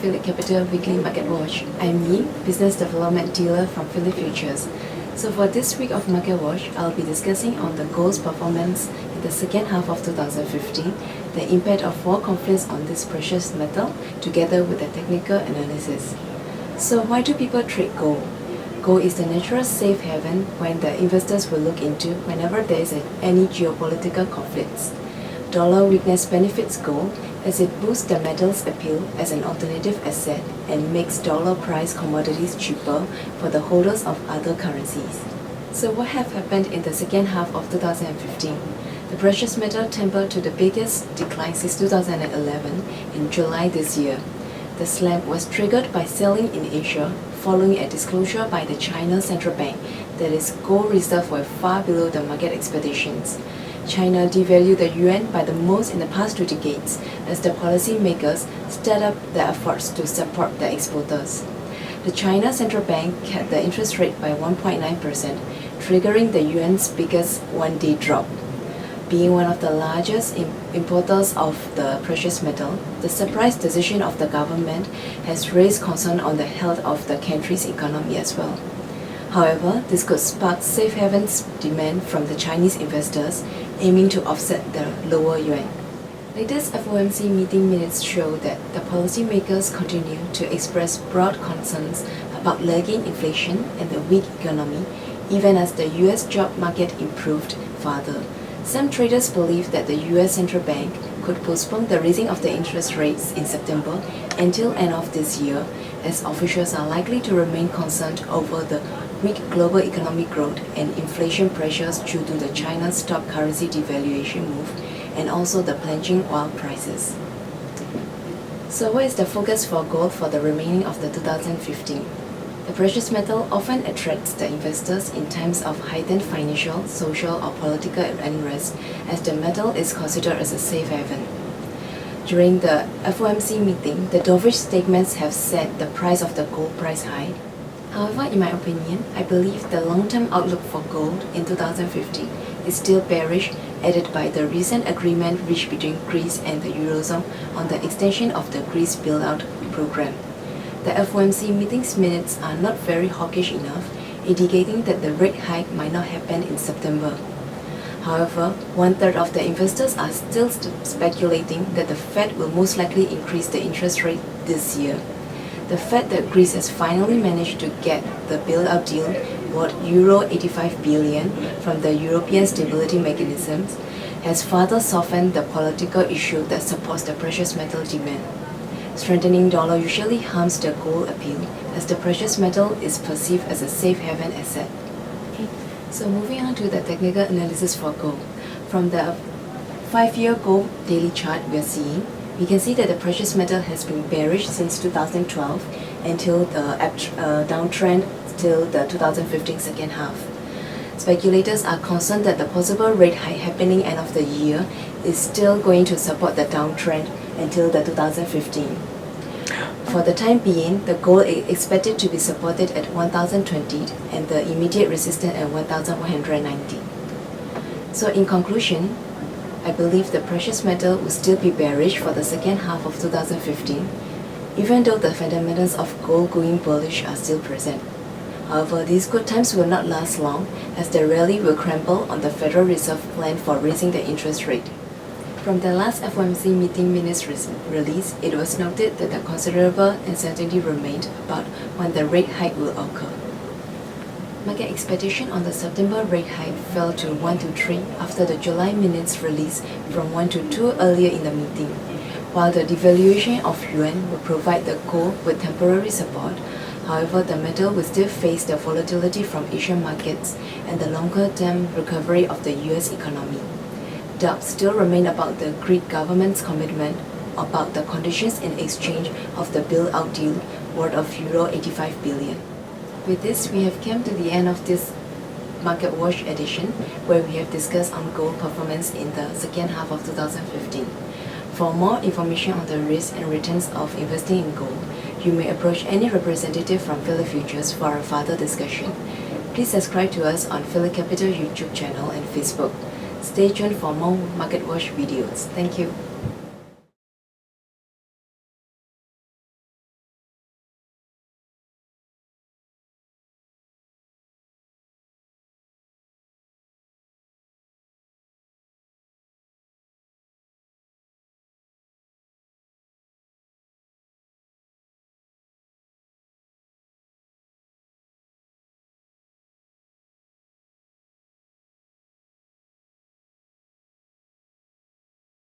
PhillipCapital Weekly Market Watch. I'm Yin, Business Development Dealer from Phillip Futures. So for this week of Market Watch, I'll be discussing on the gold's performance in the second half of 2015, the impact of war conflicts on this precious metal, together with the technical analysis. So why do people trade gold? Gold is the natural safe haven when the investors will look into whenever there is any geopolitical conflicts. Dollar weakness benefits gold as it boosts the metal's appeal as an alternative asset and makes dollar-priced commodities cheaper for the holders of other currencies. So what have happened in the second half of 2015? The precious metal tempered to the biggest decline since 2011 in July this year. The slam was triggered by selling in Asia following a disclosure by the China Central Bank that its gold reserves were far below the market expectations. China devalued the yuan by the most in the past 2 decades as the policymakers stepped up their efforts to support the exporters. The China Central Bank kept the interest rate by 1.9%, triggering the yuan's biggest one-day drop. Being one of the largest importers of the precious metal, the surprise decision of the government has raised concern on the health of the country's economy as well. However, this could spark safe havens demand from the Chinese investors aiming to offset the lower yuan. Latest FOMC meeting minutes show that the policymakers continue to express broad concerns about lagging inflation and the weak economy, even as the US job market improved further. Some traders believe that the US Central Bank could postpone the raising of the interest rates in September until end of this year, as officials are likely to remain concerned over the weak global economic growth and inflation pressures due to the China's top currency devaluation move and also the plunging oil prices. So what is the focus for gold for the remaining of the 2015? The precious metal often attracts the investors in times of heightened financial, social or political unrest as the metal is considered as a safe haven. During the FOMC meeting, the dovish statements have set the price of the gold price high. However, in my opinion, I believe the long-term outlook for gold in 2015 is still bearish, aided by the recent agreement reached between Greece and the Eurozone on the extension of the Greece bailout program. The FOMC meeting's minutes are not very hawkish enough, indicating that the rate hike might not happen in September. However, 1/3 of the investors are still speculating that the Fed will most likely increase the interest rate this year. The fact that Greece has finally managed to get the bailout deal worth Euro 85 billion from the European Stability Mechanisms has further softened the political issue that supports the precious metal demand. Strengthening dollar usually harms the gold appeal as the precious metal is perceived as a safe haven asset. So moving on to the technical analysis for gold. From the 5-year gold daily chart we are seeing, we can see that the precious metal has been bearish since 2012 until the downtrend till the 2015 second half. Speculators are concerned that the possible rate hike happening end of the year is still going to support the downtrend until the 2015. For the time being, the gold is expected to be supported at 1,020 and the immediate resistance at 1,190. So in conclusion, I believe the precious metal will still be bearish for the second half of 2015, even though the fundamentals of gold going bullish are still present. However, these good times will not last long as the rally will crumble on the Federal Reserve plan for raising the interest rate. From the last FOMC meeting minutes release, it was noted that the considerable uncertainty remained about when the rate hike will occur. Market expectation on the September rate hike fell to 1 to 3 after the July minutes release from 1 to 2 earlier in the meeting. While the devaluation of yuan will provide the gold with temporary support, however, the metal will still face the volatility from Asian markets and the longer-term recovery of the US economy. Doubts still remain about the Greek government's commitment about the conditions in exchange of the bailout deal worth of Euro 85 billion. With this, we have come to the end of this Market Watch edition, where we have discussed on gold performance in the second half of 2015. For more information on the risks and returns of investing in gold, you may approach any representative from Phillip Futures for a further discussion. Please subscribe to us on PhillipCapital YouTube channel and Facebook. Stay tuned for more Market Watch videos. Thank you.